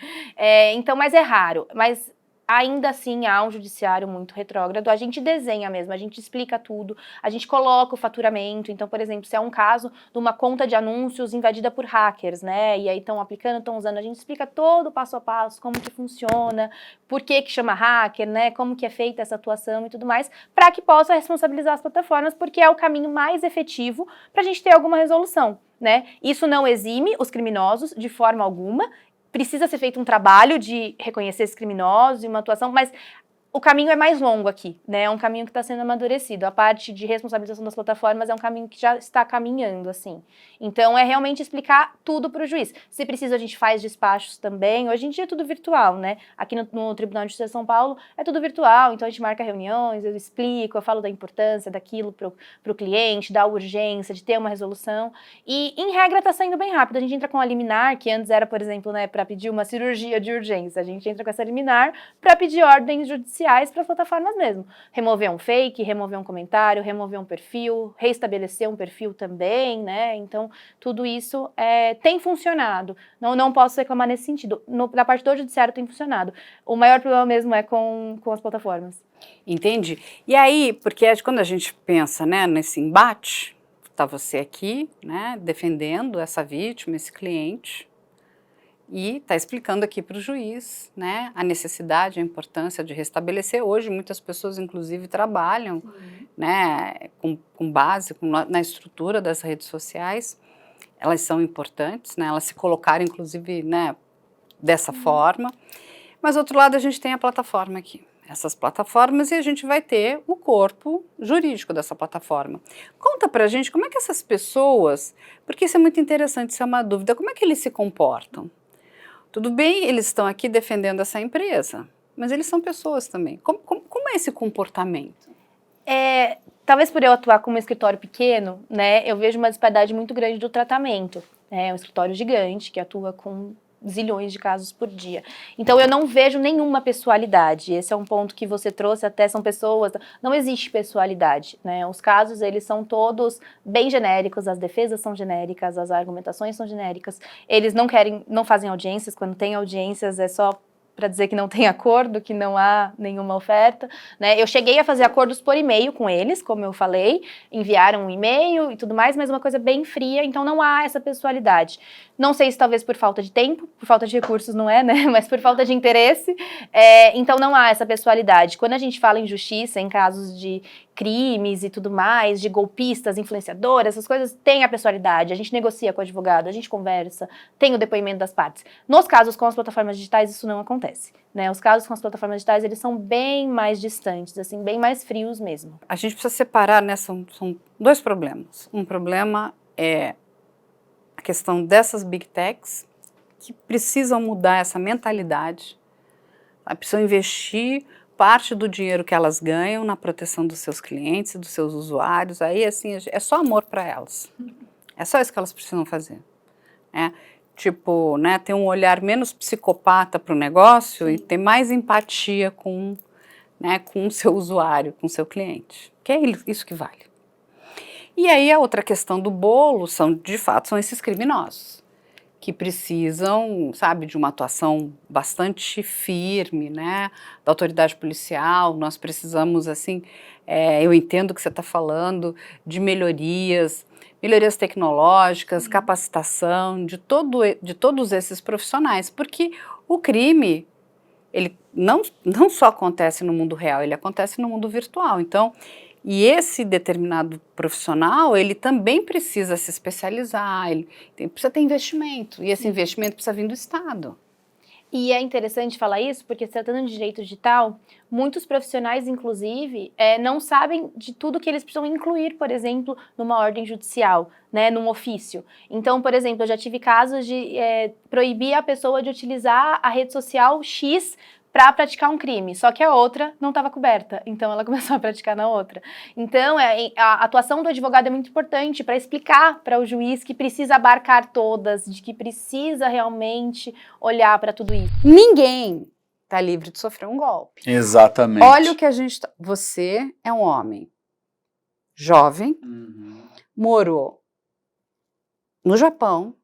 Então, mas é raro. Mas ainda assim há um judiciário muito retrógrado, a gente desenha mesmo, a gente explica tudo, a gente coloca o faturamento. Então, por exemplo, se é um caso de uma conta de anúncios invadida por hackers, né, e aí estão aplicando, estão usando, a gente explica todo o passo a passo, como que funciona, por que chama hacker, né, como que é feita essa atuação e tudo mais, para que possa responsabilizar as plataformas, porque é o caminho mais efetivo para a gente ter alguma resolução, né. Isso não exime os criminosos de forma alguma. Precisa ser feito um trabalho de reconhecer esses criminosos e uma atuação, mas o caminho é mais longo aqui, né? É um caminho que está sendo amadurecido. A parte de responsabilização das plataformas é um caminho que já está caminhando, assim. Então, é realmente explicar tudo para o juiz. Se precisa, a gente faz despachos também. Hoje em dia é tudo virtual, né? Aqui no Tribunal de Justiça de São Paulo é tudo virtual, então a gente marca reuniões, eu explico, eu falo da importância daquilo para o cliente, da urgência, de ter uma resolução. E, em regra, está saindo bem rápido. A gente entra com a liminar, que antes era, por exemplo, né, para pedir uma cirurgia de urgência. A gente entra com essa liminar para pedir ordens judiciais para as plataformas mesmo. Remover um fake, remover um comentário, remover um perfil, reestabelecer um perfil também, né? Então, tudo isso tem funcionado. Não posso reclamar nesse sentido. Na parte do judiciário tem funcionado. O maior problema mesmo é com as plataformas. Entendi. E aí, porque quando a gente pensa, né, nesse embate, está você aqui, né, defendendo essa vítima, esse cliente, e está explicando aqui para o juiz, né, a necessidade, a importância de restabelecer. Hoje, muitas pessoas, inclusive, trabalham, né, com base na estrutura das redes sociais. elas são importantes, né? Elas se colocaram, inclusive, né, dessa forma. Mas, do outro lado, a gente tem a plataforma aqui. Essas plataformas, e a gente vai ter o corpo jurídico dessa plataforma. Conta pra gente como é que essas pessoas, porque isso é muito interessante, isso é uma dúvida, como é que eles se comportam? Tudo bem, eles estão aqui defendendo essa empresa, mas eles são pessoas também. Como é esse comportamento? Talvez por eu atuar como um escritório pequeno, né, eu vejo uma disparidade muito grande do tratamento. É um escritório gigante que atua com zilhões de casos por dia. Então eu não vejo nenhuma pessoalidade. Esse é um ponto que você trouxe, até são pessoas, não existe pessoalidade, né? Os casos, eles são todos bem genéricos, as defesas são genéricas, as argumentações são genéricas. Eles não fazem audiências, quando tem audiências é só para dizer que não tem acordo, que não há nenhuma oferta, né? Eu cheguei a fazer acordos por e-mail com eles, como eu falei, enviaram um e-mail e tudo mais, mas uma coisa bem fria, então não há essa pessoalidade. Não sei se talvez por falta de tempo, por falta de recursos não é, né? Mas por falta de interesse, então não há essa pessoalidade. Quando a gente fala em justiça, em casos de crimes e tudo mais, de golpistas, influenciadoras, essas coisas, tem a pessoalidade, a gente negocia com o advogado, a gente conversa, tem o depoimento das partes. Nos casos com as plataformas digitais, isso não acontece, né? Os casos com as plataformas digitais, eles são bem mais distantes, assim, bem mais frios mesmo. A gente precisa separar, né, são dois problemas. Um problema é a questão dessas big techs, que precisam mudar essa mentalidade, precisam investir parte do dinheiro que elas ganham na proteção dos seus clientes e dos seus usuários. Aí, assim, é só amor para elas. É só isso que elas precisam fazer. Né? Tipo, né, ter um olhar menos psicopata para o negócio e ter mais empatia com, né, com o seu usuário, com o seu cliente. Que é isso que vale. E aí a outra questão do bolo de fato, são esses criminosos, que precisam, sabe, de uma atuação bastante firme, né, da autoridade policial. Nós precisamos, assim, eu entendo que você está falando de melhorias tecnológicas, capacitação de todos esses profissionais, porque o crime, ele não só acontece no mundo real, ele acontece no mundo virtual. Então, e esse determinado profissional, ele também precisa se especializar, ele precisa ter investimento, e esse investimento precisa vir do Estado. E é interessante falar isso, porque se tratando de direito digital, muitos profissionais, inclusive, não sabem de tudo que eles precisam incluir, por exemplo, numa ordem judicial, né, num ofício. Então, por exemplo, eu já tive casos de proibir a pessoa de utilizar a rede social X para praticar um crime, só que a outra não estava coberta, então ela começou a praticar na outra. Então, a atuação do advogado é muito importante para explicar para o juiz que precisa abarcar todas, de que precisa realmente olhar para tudo isso. Ninguém está livre de sofrer um golpe. Exatamente. Olha o que a gente... Você é um homem jovem, morou no Japão,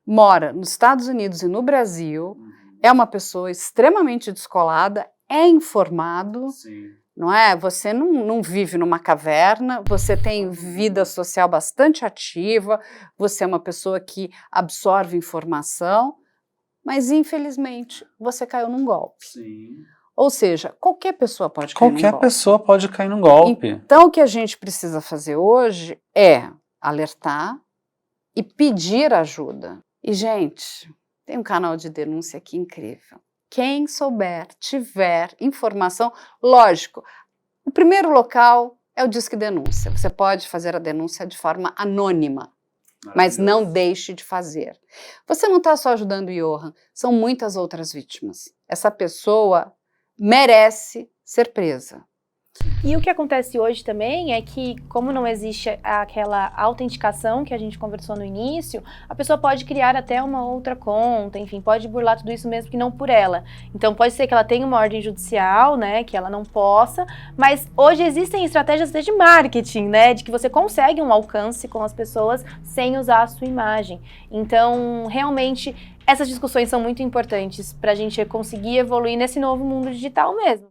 mora nos Estados Unidos e no Brasil, é uma pessoa extremamente descolada, é informado, Sim. não é? Você não vive numa caverna, você tem vida social bastante ativa, você é uma pessoa que absorve informação, mas infelizmente você caiu num golpe. Sim. Ou seja, qualquer pessoa pode cair num golpe. Qualquer pessoa pode cair num golpe. Então o que a gente precisa fazer hoje é alertar e pedir ajuda. E gente... Tem um canal de denúncia aqui incrível. Quem souber, tiver informação, lógico, o primeiro local é o Disque Denúncia. Você pode fazer a denúncia de forma anônima, mas não deixe de fazer. Você não está só ajudando o Johan, são muitas outras vítimas. Essa pessoa merece ser presa. E o que acontece hoje também é que, como não existe aquela autenticação que a gente conversou no início, a pessoa pode criar até uma outra conta, enfim, pode burlar tudo isso mesmo que não por ela. Então pode ser que ela tenha uma ordem judicial, né, que ela não possa, mas hoje existem estratégias até de marketing, né, de que você consegue um alcance com as pessoas sem usar a sua imagem. Então, realmente, essas discussões são muito importantes para a gente conseguir evoluir nesse novo mundo digital mesmo.